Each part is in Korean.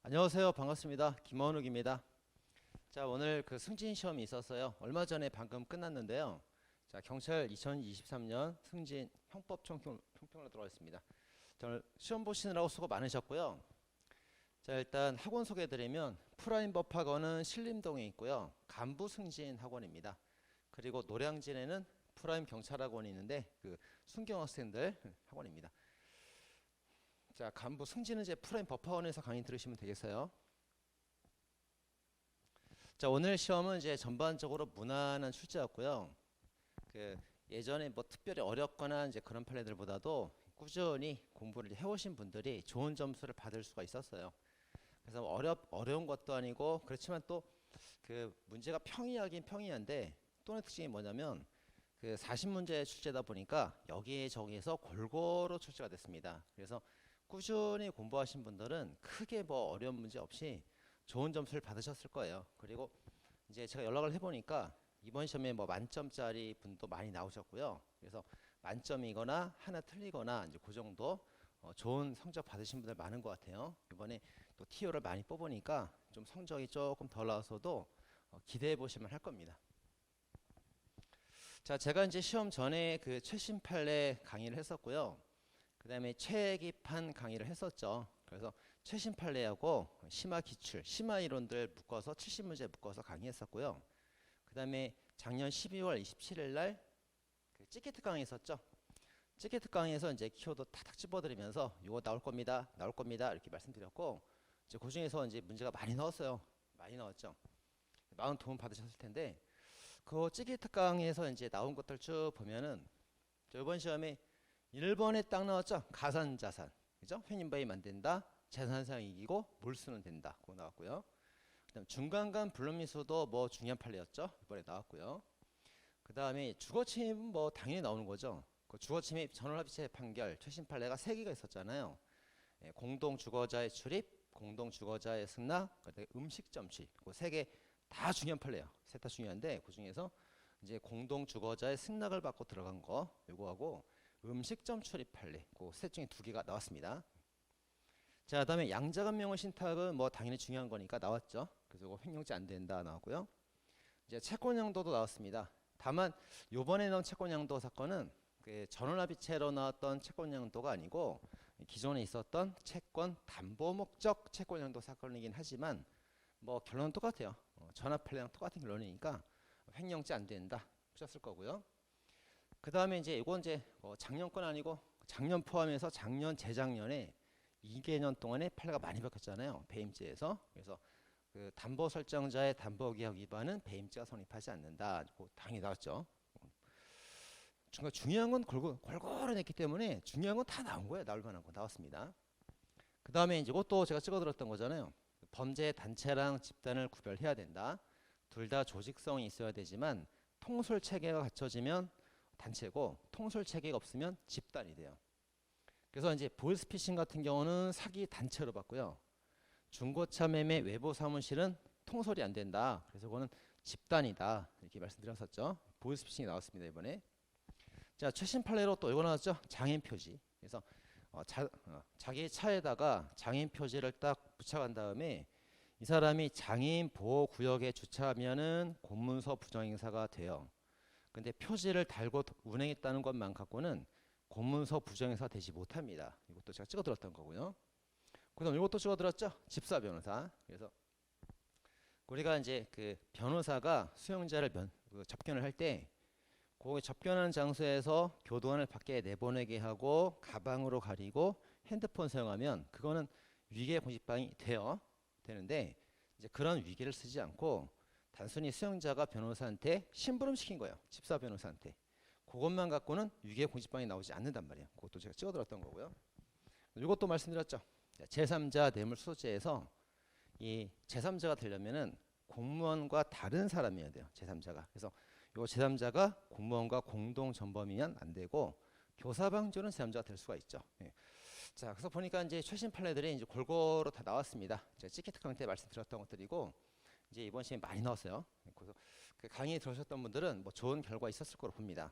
안녕하세요. 반갑습니다. 김원욱입니다. 자, 오늘 그 승진 시험이 있었어요. 얼마 전에 방금 끝났는데요. 자, 경찰 2023년 승진 형법 총평으로 들어가겠습니다. 자, 오늘 시험 보시느라고 수고 많으셨고요. 자, 일단 학원 소개해드리면 프라임 법학원은 신림동에 있고요. 간부 승진 학원입니다. 그리고 노량진에는 프라임 경찰학원이 있는데 그 순경 학생들 학원입니다. 자, 간부 승진은 이제 프라임 법학원에서 강의 들으시면 되겠어요. 자, 오늘 시험은 이제 전반적으로 무난한 출제였고요. 그 예전에 뭐 특별히 어렵거나 이제 그런 판례들보다도 꾸준히 공부를 해오신 분들이 좋은 점수를 받을 수가 있었어요. 그래서 어려운 것도 아니고 그렇지만 또 그 문제가 평이하긴 평이한데 또 하나 특징이 뭐냐면 그 40문제 출제다 보니까 여기저기에서 골고루 출제가 됐습니다. 그래서 꾸준히 공부하신 분들은 크게 뭐 어려운 문제 없이 좋은 점수를 받으셨을 거예요. 그리고 이제 제가 연락을 해보니까 이번 시험에 뭐 만점짜리 분도 많이 나오셨고요. 그래서 만점이거나 하나 틀리거나 이제 그 정도 좋은 성적 받으신 분들 많은 것 같아요. 이번에 또 TO를 많이 뽑으니까 좀 성적이 조금 덜 나와서도 기대해 보시면 할 겁니다. 자, 제가 이제 시험 전에 그 최신 판례 강의를 했었고요. 그 다음에 최기판 강의를 했었죠. 그래서 최신 판례하고 심화 기출, 심화 이론들 묶어서 70문제 묶어서 강의했었고요. 그 다음에 작년 12월 27일 날 그 찌개특 강의 했었죠. 찌개특 강의에서 이제 키워드 탁탁 집어드리면서 이거 나올 겁니다, 나올 겁니다 이렇게 말씀드렸고 이제 그 중에서 이제 문제가 많이 나왔어요. 많이 나왔죠. 많은 도움 받으셨을 텐데 그 찌개특 강의에서 이제 나온 것들 쭉 보면은 이번 시험에 1번에 딱 나왔죠. 가산자산. 그죠? 횡인바임 안 된다. 재산상 이기고 몰수는 된다. 그거 나왔고요. 그다음 중간간 불법미수도 뭐 중요한 판례였죠. 이번에 나왔고요. 그다음에 주거침입은 뭐 당연히 나오는 거죠. 그 주거침입 전원합의체 판결 최신 판례가 3개가 있었잖아요. 예, 공동주거자의 출입, 공동주거자의 승낙, 그다음에 음식점취. 그 3개 다 중요한 판례예요. 셋 다 중요한데 그 중에서 이제 공동주거자의 승낙을 받고 들어간 거 요거하고 음식점 출입 판례 그 셋 중에 2개가 나왔습니다. 자, 그다음에 양자간명의 신탁은 뭐 당연히 중요한 거니까 나왔죠. 그래서 이거 횡령죄 안 된다 나왔고요. 이제 채권양도도 나왔습니다. 다만 요번에 나온 채권양도 사건은 그 전원합의체로 나왔던 채권양도가 아니고 기존에 있었던 채권 담보 목적 채권양도 사건이긴 하지만 뭐 결론은 똑같아요. 전압 판례랑 똑같은 결론이니까 횡령죄 안 된다 보셨을 거고요. 그 다음에 이제 이건 이제 작년 건 아니고 작년 포함해서 작년 재작년에 2개년 동안에 판례가 많이 바뀌었잖아요. 배임죄에서. 그래서 그 담보 설정자의 담보계약 위반은 배임죄가 성립하지 않는다. 당연히 나왔죠. 중요한 건 골고루 냈기 때문에 중요한 건 다 나온 거예요. 나올 만한 거 나왔습니다. 그 다음에 이제 이것도 제가 찍어드렸던 거잖아요. 범죄 단체랑 집단을 구별해야 된다. 둘 다 조직성이 있어야 되지만 통솔 체계가 갖춰지면 단체고 통솔 체계가 없으면 집단이 돼요. 그래서 이제 보이스피싱 같은 경우는 사기 단체로 봤고요. 중고차 매매 외부 사무실은 통솔이 안 된다. 그래서 그거는 집단이다. 이렇게 말씀드렸었죠. 보이스피싱이 나왔습니다. 이번에. 자, 최신 판례로 또 이거 나왔죠. 장애인 표지. 그래서 자기 차에다가 장애인 표지를 딱 붙여간 다음에 이 사람이 장애인 보호구역에 주차하면은 공문서 부정행사가 돼요. 근데 표지를 달고 운행했다는 것만 갖고는 공문서 부정행사 되지 못합니다. 이것도 제가 찍어드렸던 거고요. 그다음 이것도 찍어드렸죠. 집사 변호사. 그래서 우리가 이제 그 변호사가 수용자를 접견을 할 때 그 접견하는 장소에서 교도관을 밖에 내보내게 하고 가방으로 가리고 핸드폰 사용하면 그거는 위계 공직방이 되는데 이제 그런 위계를 쓰지 않고 단순히 수용자가 변호사한테 심부름 시킨 거예요. 집사 변호사한테. 그것만 갖고는 위계 공직방이 나오지 않는단 말이에요. 그것도 제가 찍어드렸던 거고요. 이것도 말씀드렸죠. 제3자 뇌물수수죄에서 이 제3자가 되려면은 공무원과 다른 사람이어야 돼요. 제3자가. 그래서 이 제3자가 공무원과 공동 전범이면 안 되고 교사방조는 제3자가 될 수가 있죠. 예. 자, 그래서 보니까 이제 최신 판례들이 이제 골고루 다 나왔습니다. 제가 찌개특 강의 때 말씀드렸던 것들이고 이제 이번 시험에 많이 나왔어요. 그래서 그 강의 들으셨던 분들은 뭐 좋은 결과 있었을 거로 봅니다.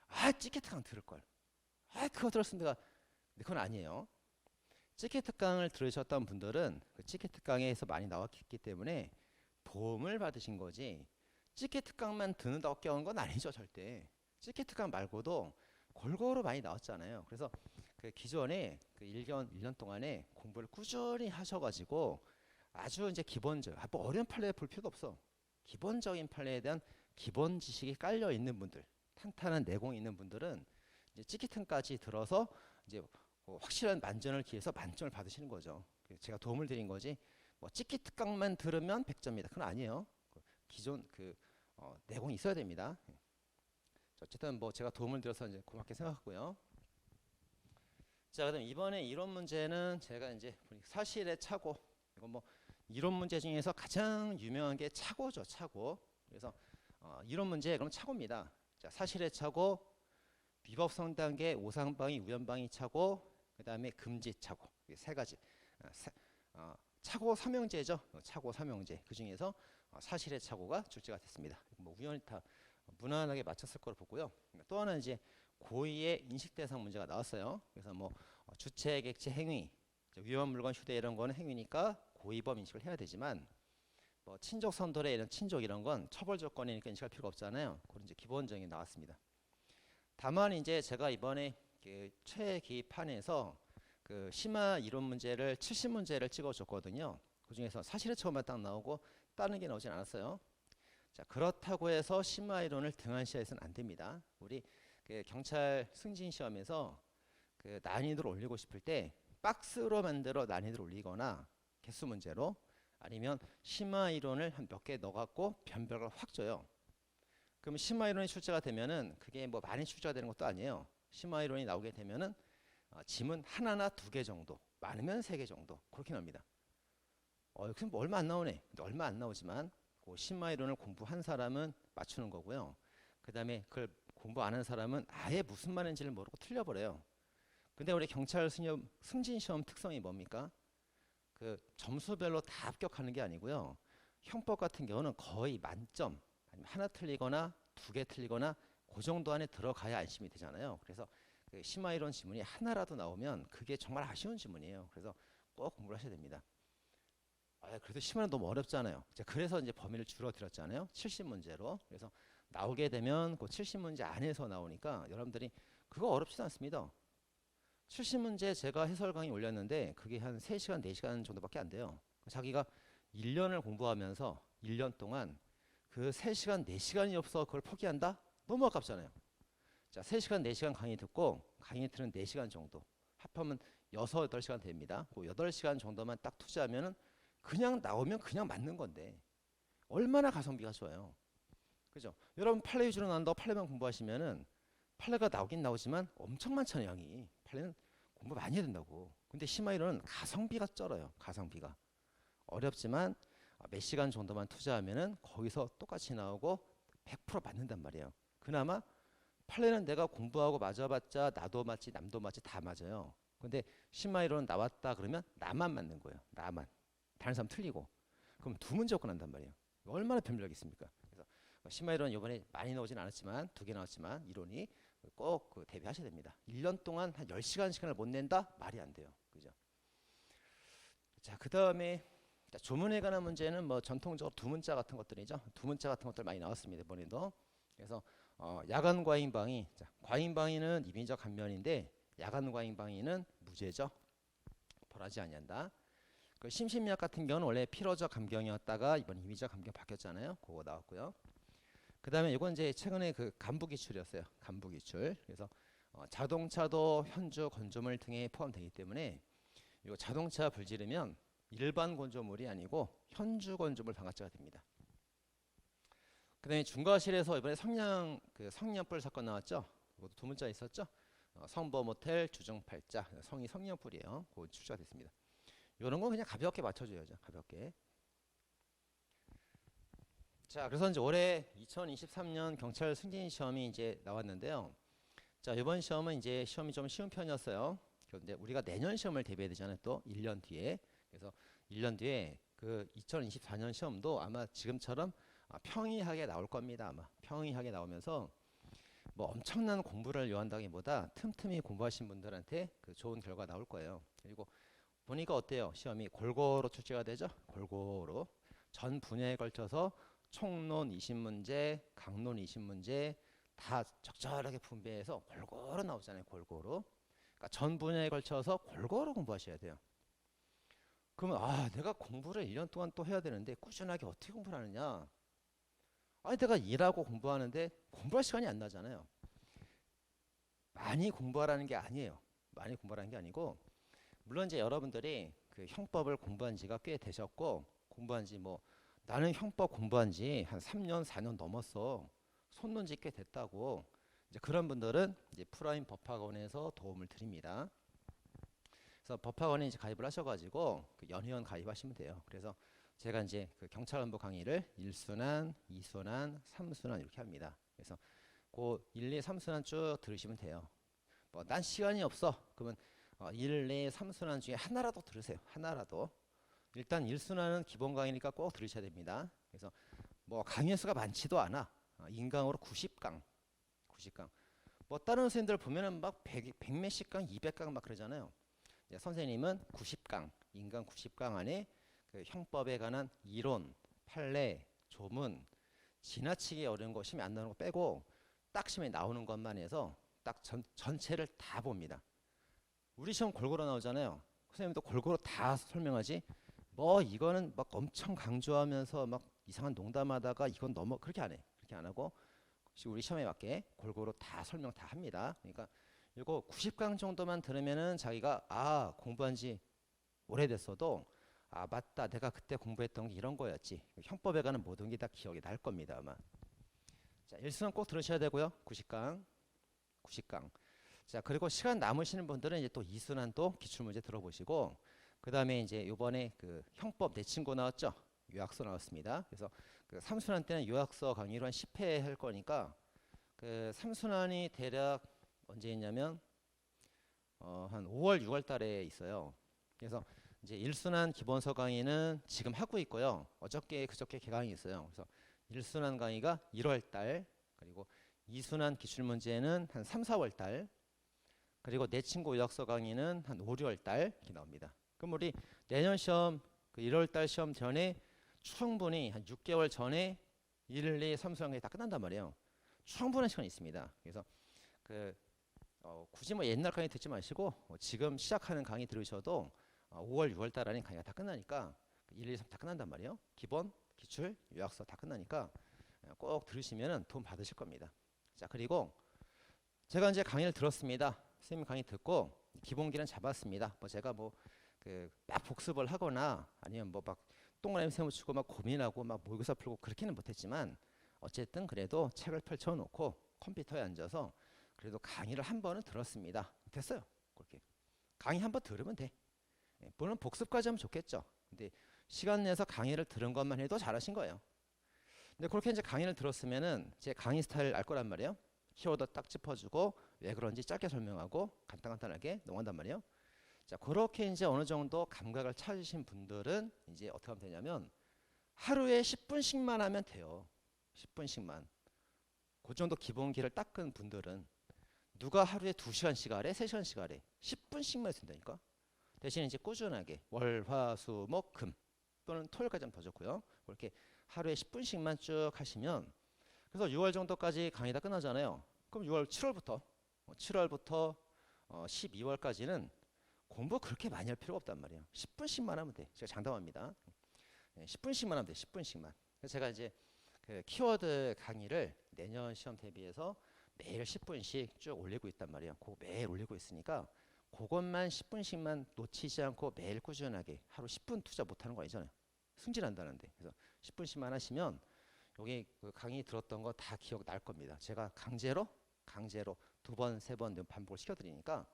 아, 찌개특 강의 들을 걸. 아, 그거 들었으면 내가 근데 그건 아니에요. 찍기 특강을 들으셨던 분들은 그 찍기 특강에서 많이 나왔기 때문에 도움을 받으신 거지, 찍기 특강만 듣는다고 깨운 건 아니죠. 절대. 찍기 특강 말고도 골고루 많이 나왔잖아요. 그래서 그 기존에 그 1년 동안에 공부를 꾸준히 하셔가지고 아주 이제 기본적, 뭐 어려운 판례 볼 필요도 없어. 기본적인 판례에 대한 기본 지식이 깔려 있는 분들, 탄탄한 내공이 있는 분들은 이제 찍기 특강까지 들어서 이제 확실한 만전을 기해서 만점을 받으시는 거죠. 제가 도움을 드린 거지. 뭐 찍기 특강만 들으면 100점이다. 그건 아니에요. 기존 내공이 있어야 됩니다. 어쨌든 뭐 제가 도움을 드려서 이제 고맙게 생각하고요. 자, 그럼 이번에 이론 문제는 제가 이제 사실의 착오. 이건 뭐 이론 문제 중에서 가장 유명한 게 착오죠. 착오. 그래서 이론 문제 그럼 착오입니다. 자, 사실의 착오, 비법 성단계, 오상방위, 우연방위 착오, 그 다음에 금지 착오. 세 가지. 착오 삼형제죠. 착오 삼형제. 그 중에서 사실의 착오가 출제가 됐습니다. 뭐 우연히 다 무난하게 맞췄을 거로 보고요. 또 하나 이제 고의의 인식 대상 문제가 나왔어요. 그래서 뭐 주체, 객체, 행위, 위험한 물건, 휴대 이런 거는 행위니까 고의범 인식을 해야 되지만 뭐 친족, 선돌의 이런 친족 이런 건 처벌 조건이니까 인식할 필요가 없잖아요. 그런 이제 기본적인 나왔습니다. 다만 이제 제가 이번에 그 최기판에서 그 심화 이론 문제를 70문제를 찍어줬거든요. 그 중에서 사실의 처음만 딱 나오고 다른 게 나오진 않았어요. 자, 그렇다고 해서 심화 이론을 등한시해서는 안 됩니다. 우리 그 경찰 승진 시험에서 그 난이도를 올리고 싶을 때 박스로 만들어 난이도를 올리거나 개수 문제로, 아니면 심화 이론을 한 몇 개 넣어갖고 변별을 확 줘요. 그럼 심화 이론이 출제가 되면은 그게 뭐 많이 출제가 되는 것도 아니에요. 심화 이론이 나오게 되면은 지문 하나나 두 개 정도, 많으면 세 개 정도 그렇게 나옵니다. 그럼 뭐 얼마 안 나오네. 근데 얼마 안 나오지만 그 심화 이론을 공부한 사람은 맞추는 거고요. 그 다음에 그걸 공부 안 한 사람은 아예 무슨 말인지를 모르고 틀려버려요. 근데 우리 경찰 승진 시험 특성이 뭡니까? 그 점수별로 다 합격하는 게 아니고요. 형법 같은 경우는 거의 만점, 아니면 하나 틀리거나 두 개 틀리거나 그 정도 안에 들어가야 안심이 되잖아요. 그래서 그 심화 이론 지문이 하나라도 나오면 그게 정말 아쉬운 지문이에요. 그래서 꼭 공부를 하셔야 됩니다. 그래도 심화는 너무 어렵잖아요. 그래서 이제 범위를 줄어들었잖아요. 70문제로. 그래서 나오게 되면 그 70문제 안에서 나오니까 여러분들이 그거 어렵지도 않습니다. 70문제 제가 해설 강의 올렸는데 그게 한 3시간, 4시간 정도밖에 안 돼요. 자기가 1년을 공부하면서 1년 동안 그 3시간, 4시간이 없어 그걸 포기한다? 너무 아깝잖아요. 자, 3시간, 4시간 강의 듣고 강의 들은 4시간 정도 합하면 6, 8시간 됩니다. 그 8시간 정도만 딱 투자하면은 그냥 나오면 그냥 맞는 건데 얼마나 가성비가 좋아요. 그죠? 여러분 판례 위주로 나온다고 판례만 공부하시면은 판례가 나오긴 나오지만 엄청 많잖아요. 양이. 판례는 공부 많이 해야 된다고. 근데 심화 이론은 가성비가 쩔어요. 가성비가. 어렵지만 몇 시간 정도만 투자하면은 거기서 똑같이 나오고 100% 맞는단 말이에요. 그나마 판례는 내가 공부하고 맞아봤자 나도 맞지 남도 맞지 다 맞아요. 근데 심화 이론은 나왔다 그러면 나만 맞는 거예요. 나만. 다른 사람 틀리고. 그럼 두 문제 접근한단 말이에요. 얼마나 변별력이 있습니까? 그래서 심화 이론 이번에 많이 나오진 않았지만 2개 나왔지만 이론이 꼭 대비하셔야 됩니다. 1년 동안 한 10시간 시간을 못 낸다? 말이 안 돼요. 그죠? 자, 그 다음에 조문에 관한 문제는 뭐 전통적으로 두문자 같은 것들이죠. 두문자 같은 것들 많이 나왔습니다. 이번에도. 그래서 야간 과잉방위. 자, 과잉방위는 임의적 감면인데 야간 과잉방위는 무죄죠. 벌하지 아니한다. 그 심신미약 같은 경우는 원래 필어적 감경이었다가 이번 임의적 감경 바뀌었잖아요. 그거 나왔고요. 그 다음에 이건 이제 최근에 그 간부기출이었어요. 간부기출. 그래서 자동차도 현주 건조물 등에 포함되기 때문에 이거 자동차 불지르면 일반 건조물이 아니고 현주 건조물 방아죄가 됩니다. 그 다음에 중과실에서 이번에 성냥불 사건 나왔죠. 그것도 두 문자 있었죠. 성범 모텔 주정팔자 성이 성냥불이에요. 그거 출제가 됐습니다. 이런 건 그냥 가볍게 맞춰줘야죠. 가볍게. 자, 그래서 이제 올해 2023년 경찰 승진 시험이 이제 나왔는데요. 자, 이번 시험은 이제 시험이 좀 쉬운 편이었어요. 그런데 우리가 내년 시험을 대비해야 되잖아요. 또 1년 뒤에. 그래서 1년 뒤에 그 2024년 시험도 아마 지금처럼 평이하게 나올 겁니다. 아마 평이하게 나오면서 뭐 엄청난 공부를 요한다기보다 틈틈이 공부하신 분들한테 그 좋은 결과 나올 거예요. 그리고 보니까 어때요? 시험이 골고루 출제가 되죠? 골고루. 전 분야에 걸쳐서 총론 20문제, 강론 20문제 다 적절하게 분배해서 골고루 나오잖아요. 골고루. 그러니까 전 분야에 걸쳐서 골고루 공부하셔야 돼요. 그러면 내가 공부를 1년 동안 또 해야 되는데 꾸준하게 어떻게 공부를 하느냐? 아니 내가 일하고 공부하는데 공부할 시간이 안 나잖아요. 많이 공부하라는 게 아니에요. 많이 공부하라는 게 아니고 물론 이제 여러분들이 그 형법을 공부한 지가 꽤 되셨고 공부한 지 뭐 나는 형법 공부한 지 한 3년, 4년 넘었어. 손 놓은 지 꽤 됐다고. 이제 그런 분들은 이제 프라임 법학원에서 도움을 드립니다. 그래서 법학원에 이제 가입을 하셔가지고 그 연회원 가입하시면 돼요. 그래서 제가 이제 그 경찰안보 강의를 1순환, 2순환, 3순환 이렇게 합니다. 그래서 그 1, 2, 3순환 쭉 들으시면 돼요. 뭐 난 시간이 없어. 그러면 1, 2, 3순환 중에 하나라도 들으세요. 하나라도. 일단 1순환은 기본 강의니까 꼭 들으셔야 됩니다. 그래서 뭐 강의 수가 많지도 않아. 인강으로 90강. 90강. 뭐 다른 선생님들 보면은 막 100 몇십 강, 200강 막 그러잖아요. 선생님은 90강, 인강 90강 안에 그 형법에 관한 이론, 판례, 조문, 지나치게 어려운 거 시험에 안 나오는 거 빼고 딱 시험에 나오는 것만 해서 딱 전체를 다 봅니다. 우리 시험 골고루 나오잖아요. 선생님도 골고루 다 설명하지. 뭐 이거는 막 엄청 강조하면서 막 이상한 농담하다가 이건 넘어 그렇게 안 해. 그렇게 안 하고 우리 시험에 맞게 골고루 다 설명 다 합니다. 그러니까 이거 90강 정도만 들으면은 자기가 공부한 지 오래됐어도 맞다 내가 그때 공부했던 게 이런 거였지. 형법에 관한 모든 게 다 기억이 날 겁니다 아마. 자 1순환 꼭 들으셔야 되고요. 90강. 자 그리고 시간 남으시는 분들은 이제 또 2순환도 기출문제 들어보시고 그 다음에 이제 요번에 그 형법 내 친구 나왔죠. 요약서 나왔습니다. 그래서 그 3순환 때는 요약서 강의로 한 10회 할 거니까 그 3순환이 대략 언제 있냐면 한 5월 6월 달에 있어요. 그래서 이제 1순환 기본서 강의는 지금 하고 있고요. 어저께 그저께 개강이 있어요. 그래서 1순환 강의가 1월 달 그리고 2순환 기출문제는 한 3, 4월 달 그리고 내 친구 요약서 강의는 한 5, 6월 달 이렇게 나옵니다. 그럼 우리 내년 시험 그 1월 달 시험 전에 충분히 한 6개월 전에 1, 2, 3순환 강의 다 끝난단 말이에요. 충분한 시간이 있습니다. 그래서 그 굳이 뭐 옛날 강의 듣지 마시고 지금 시작하는 강의 들으셔도 5월, 6월 달 안에 강의가 다 끝나니까 1, 2, 3 다 끝난단 말이에요. 기본, 기출, 요약서 다 끝나니까 꼭 들으시면 도움 받으실 겁니다. 자 그리고 제가 이제 강의를 들었습니다. 선생님 강의 듣고 기본기는 잡았습니다. 뭐 제가 뭐 그 막 복습을 하거나 아니면 뭐 막 동그라미 세우치고 막 고민하고 막 모의고사 풀고 그렇게는 못했지만 어쨌든 그래도 책을 펼쳐놓고 컴퓨터에 앉아서 그래도 강의를 한 번은 들었습니다. 됐어요. 그렇게 강의 한 번 들으면 돼. 물론 복습까지 하면 좋겠죠. 근데 시간 내서 강의를 들은 것만 해도 잘하신 거예요. 근데 그렇게 이제 강의를 들었으면은 제 강의 스타일 알 거란 말이에요. 키워드 딱 짚어주고 왜 그런지 짧게 설명하고 간단하게 넘어간단 말이에요. 자 그렇게 이제 어느 정도 감각을 찾으신 분들은 이제 어떻게 하면 되냐면 하루에 10분씩만 하면 돼요. 10분씩만. 그 정도 기본기를 닦은 분들은 누가 하루에 2시간씩 하래? 3시간씩 하래? 10분씩만 해도 된다니까. 대신 이제 꾸준하게 월, 화, 수, 목, 금 또는 토요일까지 하면 더 좋고요. 그렇게 하루에 10분씩만 쭉 하시면 그래서 6월 정도까지 강의 다 끝나잖아요. 그럼 7월부터 12월까지는 공부 그렇게 많이 할 필요가 없단 말이에요. 10분씩만 하면 돼. 제가 장담합니다. 10분씩만 하면 돼. 10분씩만. 그래서 제가 이제 그 키워드 강의를 내년 시험 대비해서 매일 10분씩 쭉 올리고 있단 말이에요. 그거 매일 올리고 있으니까 그것만 10분씩만 놓치지 않고 매일 꾸준하게 하루 10분 투자 못하는 거 아니잖아요. 승진한다는데. 그래서 10분씩만 하시면 여기 그 강의 들었던 거 다 기억 날 겁니다. 제가 강제로 2번, 3번 반복을 시켜드리니까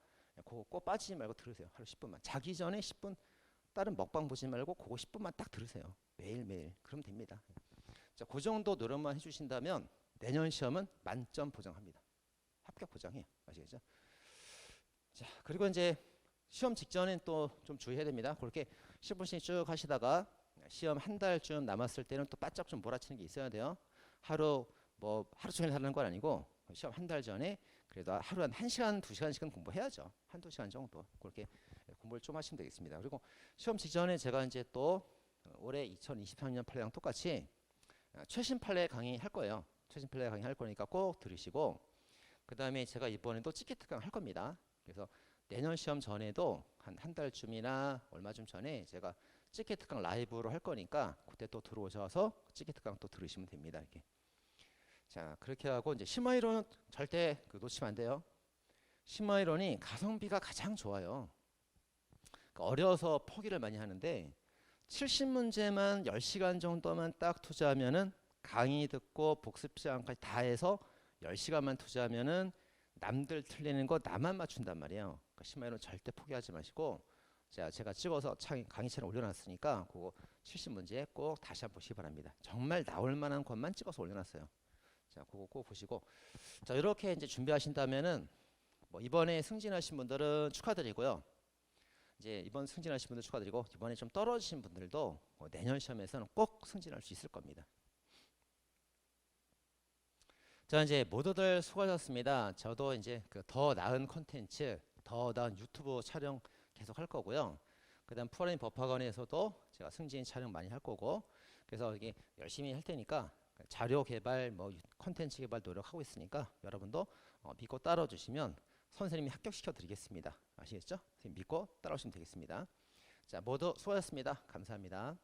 그거 꼭 빠지지 말고 들으세요. 하루 10분만. 자기 전에 10분 다른 먹방 보지 말고 그거 10분만 딱 들으세요. 매일매일. 그럼 됩니다. 자, 그 정도 노력만 해주신다면 내년 시험은 만점 보장합니다. 합격 보장해요. 아시겠죠? 자, 그리고 이제 시험 직전엔 또 좀 주의해야 됩니다. 그렇게 10분씩 쭉 하시다가 시험 한 달쯤 남았을 때는 또 바짝 좀 몰아치는 게 있어야 돼요. 하루 종일 하는 건 아니고 시험 한 달 전에 그래도 하루 한 1시간, 2시간씩은 공부해야죠. 한두 시간 정도. 그렇게 공부를 좀 하시면 되겠습니다. 그리고 시험 직전에 제가 이제 또 올해 2023년 판례랑 똑같이 최신 판례 강의 할 거예요. 최신 판례 강의 할 거니까 꼭 들으시고, 그 다음에 제가 이번에도 찍기 특강 할 겁니다. 그래서 내년 시험 전에도 한 달쯤이나 얼마쯤 전에 제가 찍기 특강 라이브로 할 거니까 그때 또 들어오셔서 찍기 특강 또 들으시면 됩니다. 이렇게. 자, 그렇게 하고 이제 심화이론은 절대 놓치면 안 돼요. 심화이론이 가성비가 가장 좋아요. 그러니까 어려서 포기를 많이 하는데 70문제만 10시간 정도만 딱 투자하면은 강의 듣고 복습 시간까지 다 해서 10시간만 투자하면은 남들 틀리는 거 나만 맞춘단 말이에요. 그러니까 심화이론 절대 포기하지 마시고, 자, 제가 찍어서 강의 채널 올려놨으니까 그거 70문제 꼭 다시 한번 보시기 바랍니다. 정말 나올 만한 것만 찍어서 올려놨어요. 자, 그거 꼭 보시고, 자, 이렇게 이제 준비하신다면은 뭐 이번에 승진하신 분들은 축하드리고요. 이제 이번 승진하신 분들 축하드리고, 이번에 좀 떨어지신 분들도 내년 시험에서는 꼭 승진할 수 있을 겁니다. 자, 이제 모두들 수고하셨습니다. 저도 이제 그 더 나은 콘텐츠, 더 나은 유튜브 촬영 계속 할 거고요. 그다음 프로그래밍 법학원에서도 제가 승진 촬영 많이 할 거고, 그래서 이게 열심히 할 테니까 자료 개발, 뭐 콘텐츠 개발 노력하고 있으니까 여러분도 믿고 따라와 주시면 선생님이 합격시켜 드리겠습니다. 아시겠죠? 선생님 믿고 따라오시면 되겠습니다. 자, 모두 수고하셨습니다. 감사합니다.